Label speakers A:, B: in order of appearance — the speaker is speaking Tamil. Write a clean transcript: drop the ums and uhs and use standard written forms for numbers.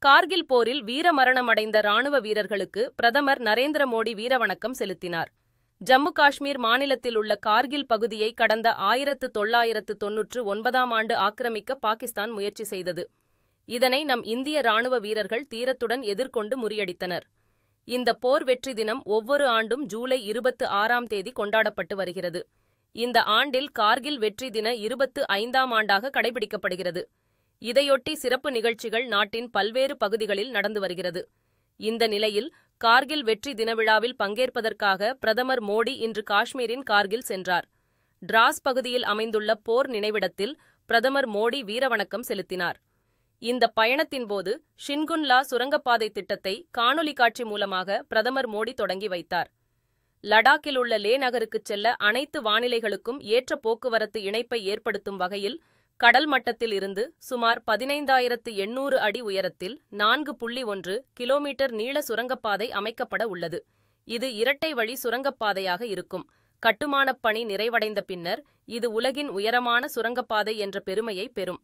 A: கார்கில் போரில் வீரமரணமடைந்த ராணுவ வீரர்களுக்கு பிரதமர் நரேந்திர மோடி வீரவணக்கம் செலுத்தினார். ஜம்மு காஷ்மீர் மாநிலத்தில் உள்ள கார்கில் பகுதியை கடந்த 1999ஆம் ஆண்டு ஆக்கிரமிக்க பாகிஸ்தான் முயற்சி செய்தது. இதனை நம் இந்திய ராணுவ வீரர்கள் தீரத்துடன் எதிர்கொண்டு முறியடித்தனர். இந்த போர் வெற்றி தினம் ஒவ்வொரு ஆண்டும் ஜூலை 26ஆம் தேதி கொண்டாடப்பட்டு வருகிறது. இந்த ஆண்டில் கார்கில் வெற்றி தின 25ஆம் ஆண்டாக கடைபிடிக்கப்படுகிறது. இதையொட்டி சிறப்பு நிகழ்ச்சிகள் நாட்டின் பல்வேறு பகுதிகளில் நடந்து வருகிறது. இந்த நிலையில் கார்கில் வெற்றி தின விழாவில் பங்கேற்பதற்காக பிரதமர் மோடி இன்று காஷ்மீரின் கார்கில் சென்றார். டிராஸ் பகுதியில் அமைந்துள்ள போர் நினைவிடத்தில் பிரதமர் மோடி வீரவணக்கம் செலுத்தினார். இந்த பயணத்தின்போது ஷின்குன்லா சுரங்கப்பாதை திட்டத்தை காணொலி காட்சி மூலமாக பிரதமர் மோடி தொடங்கி வைத்தார். லடாக்கில் உள்ள லே நகருக்குச் செல்ல அனைத்து வானிலைகளுக்கும் ஏற்ற போக்குவரத்து இணைப்பை ஏற்படுத்தும் வகையில் கடல் மட்டத்தில் இருந்து சுமார் 15,800 அடி உயரத்தில் 4.1 கிலோமீட்டர் நீள சுரங்கப்பாதை அமைக்கப்பட உள்ளது. இது இரட்டை வழி சுரங்கப்பாதையாக இருக்கும். கட்டுமானப் பணி நிறைவடைந்த பின்னர் இது உலகின் உயரமான சுரங்கப்பாதை என்ற பெருமையை பெறும்.